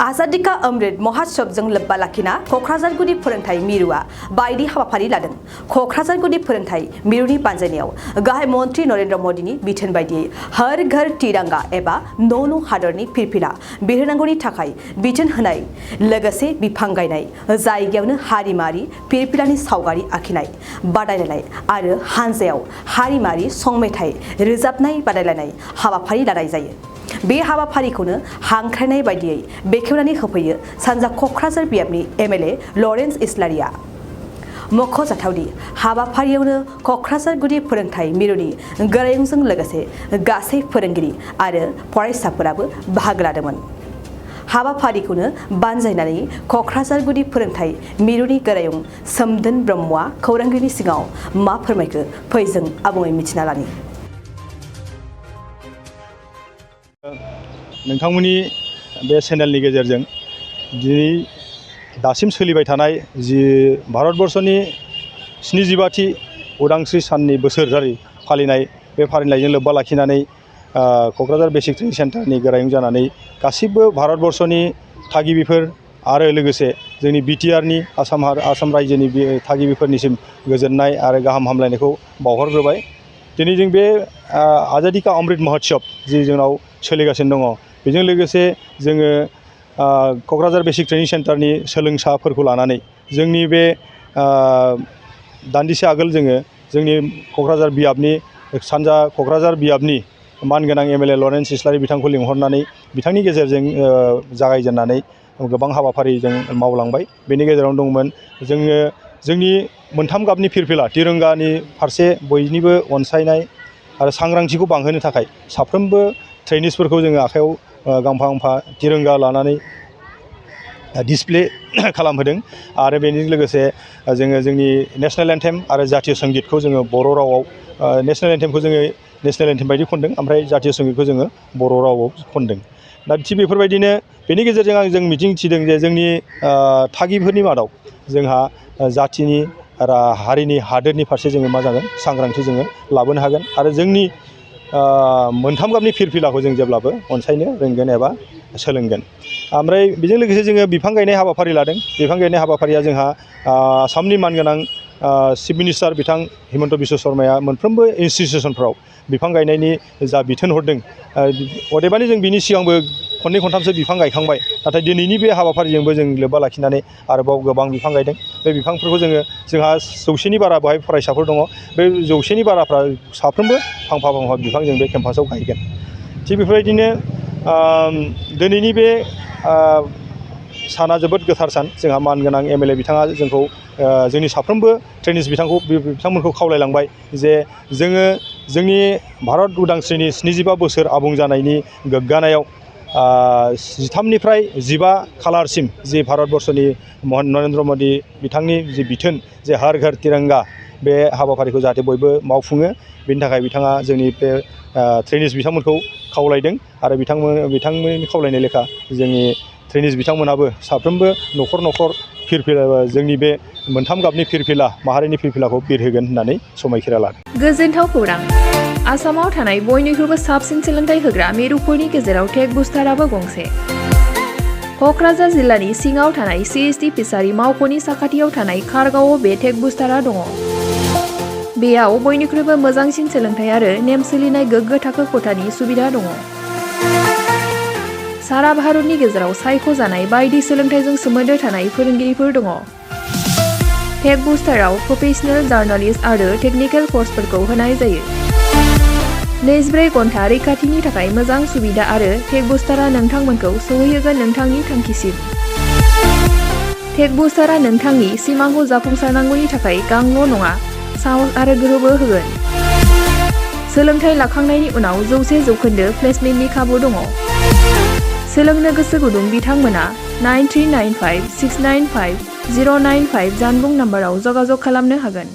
आजादी का अमृत महोत्सवजों लोब्बा लाखिना क'क्राझार गुदि फोरोंथाइ मिरुआ बायदि हाबाफारि लादों। क'क्राझार गुदि फोरोंथाइ मिरुनि बानजायनायाव गाहाय मन्त्रि नरेन्द्र मदिनि बिथोन बायदियै हर घर तिरंगा एबा न' हादरनि फिरफिला बिरहोनांगौनि थाखाय बिथोन होनाय लोगोसे बिफां गायनाय, जायगायावनो हारिमुआरि फिरफिलानि सावगारि आखिनाय बादायलायनाय आरो हानजायाव हारिमुआरि संमेथाइ रोजाबनाय बादायलायनाय हाबाफारि लानाय जायो। बे हाबाफारिखौनो हांख्रायनाय बायदियै बेखेवनानै होफैयो सानजा क'क्राझार बियाबनि एमएलए लरेन्स इस्लारिया। मख'जाथावदि हाबाफारियावनो क'क्राझार गुदि फोरोंथाइ मिरुनि गोरायुंजों लोगोसे गासै फोरोंगिरि आरो फरायसाफोराबो बाहागो लादोंमोन। हाबाफारिखौनो बानजायनानै क'क्राझार गुदि फोरोंथाइ मिरुनि गोरायुं सोमदोन ब्रह्मआ खौरांगिरिनि सिगाङाव मा फोरमायखो फै जों आबुङै मिथिना लानि। नोंथांमोननि बे चेनेलनि गेजेरजों दिनै दासिम सोलिबाय थानाय जि भारतबर्षनि 75थि उदांस्रि साननि बोसोरारि फालिनाय बे फालिनायजों लोब्बा लाखिनानै क'क्राझार बेसिक ट्रेनिं सेन्टारनि गोरायुं जानानै गासिबो भारतबर्षनि थागिबिफोर आरो लोगोसे जोंनि बिटिआरनि आसाम रायजोनि थागिबिफोरनिसिम गोजोननाय आरो गाहाम हामलायनायखौ बावहरग्रोबाय। दिनै जों बे आजादी का अमृत महोत्सव जि जोंनाव सोलिगासिनो दङ, बेजों लोगोसे जोङो क'क्राझार बेसिक ट्रेनिं सेन्टारनि सोलोंसाफोरखौ लानानै जोंनि बे दान्दिसे आगोल जोङो जोंनि क'क्राझार बियाबनि सानजा क'क्राझार बियाबनि मानगोनां एमएलए लरेन्स इस्लारि बिथांखौ लिंहरनानै बिथांनि गेजेरजों जागायजेननानै गोबां हाबाफारि जों मावलांबाय। बेनि गेजेरावनो दंमोन जोङो जोंनि मोनथाम गाबनि फिरफिला तिरंगानि फारसे बयनिबो अनसायनाय आरो सांग्रांथिखौ बांहोनो थाखाय साफ्रोमबो ट्रेनिसफोरखौ जोङो आखायाव गांफा गांफा तिरंगा लानानै डिसप्ले खालामहोदों आरो बेजों लोगोसे जोङो जोंनि नेशनेल एन्थेम आरो जातीय संगीतखौ जोङो बर' रावाव नेशनेल एन्थेमखौ जोङो नेशनेल एन्थेम बायदि खनदों, ओमफ्राय जातीय संगीतखौ जोङो बर' रावाव खनदों। दा थिग बेफोरबायदिनो बेनि गेजेरजों जों मिजिंथिदों जे जोंनि थागिबिफोरनि मादाव जोंहा जाथिनि हारिनि हादोरनि फारसे जोङो मा जागोन सांग्रांथि जोङो लाबोनो हागोन आरो जोंनि मोनथाम गाबनि फिरफिलाखौ जों जेब्लाबो अनसायनो रोंगोन एबा सोलोंगोन। ओमफ्राय बेजों लोगोसे जोङो बिफां गायनाय हाबाफारि लादों। बिफां गायनाय हाबाफारिया जोंहा आसामनि मानगोनां चिफ मिनिस्टार बिथां हिमन्त बिश्व शर्माया मोनफ्रोमबो इन्सटिटिउसनफ्राव बिफां गायनायनि जा बिथोन हरदों, अदेबानि जों बिनि सिगांबो खननै खनथामसो बिफां गायखांबाय, नाथाय दिनैनि बे हाबाफारिजोंबो जों लोब्बा लाखिनानै आरोबाव गोबां बिफां गायदों। बे बिफांफोरखौ जोंहा 100नि बारा बेवहाय फरायसाफोर दङ। बे 100नि बाराफ्रा साफ्रोमबो फांफा फांफा बिफां जों बे केम्पासाव गायगोन। थिग बेफोरबायदिनो दिनैनि बे साना जोबोद गोथार सान। जोंहा मानगोनां एमएलए बिथाङा जोंखौ जोंनि साफ्रोमबो ट्रेनिस बिथांमोनखौ खावलायलांबाय जे जोङो जोंनि भारत उदांस्रिनि 75 बोसोर आबुं जानायनि गोग्गानायाव 13निफ्राय 15 खालारसिम जि भारतबर्षनि नरेन्द्र मदि बिथांनि जि बिथोन जे हर घर तिरंगा बे हाबाफारिखौ जाहाथे बयबो मावफुङो, बेनि थाखाय बिथाङा जोंनि बे ट्रेनिस बिथांमोनखौ खावलायदों आरो बिथांमोननि खावलायनाय लेखा जोंनि ट्रेनिस बिथांमोनाबो साफ्रोमबो न'खर न'खर फिरफिला जोंनि बे मोनथाम गाबनि फिरफिला माहारिनि फिरफिलाखौ बिरहोगोन होननानै समायखिरा लादों। गोजोनथाव खौरां। आसामाव थानाय बयनिख्रुइबो साबसिन सोलोंथाइ होग्रा मिरुफोरनि गेजेराव टेक बुस्टाराबो गंसे। क'क्राझार जिल्लानि सिङाव थानाय CST फिसारि मावख'नि साखाथियाव थानाय खारगावआव बे टेक बुस्टारा दङ। बेयाव बयनिख्रुइबो मोजांसिन सोलोंथाइ आरो नेम सोलिनाय गोग्गो थाखो खथानि सुबिदा दङ। सारा भारतनि गेजेराव सायख'जानाय बायदि सोलोंथाइजों सोमोन्दो थानाय फोरोंगिरिफोर दङ। टेक बुस्टाराव प्रफेशनेल जार्नालिस्ट आरो टेकनिकेल कर्सफोरखौ होनाय जायो। 24 घन्टा रैखाथिनि थाखाय मोजां सुबिदा आरो टेक बुस्टारा नोंथांमोनखौ सौहैहोगोन नोंथांनि थांखिसिम। टेक बुस्टारा नोंथांनि सिमांखौ जाफुंसारनांगौनि थाखाय गांल' नङा, साहस आरो गोहोबो होगोन। सोलोंथाइ लाखांनायनि उनाव 100% प्लेसमेन्टनि खाबु दङ। सोलोंनो गोसो गुदुं बिथांमोना 9395695095 जानबुं नाम्बाराव जगाजग खालामनो हागोन।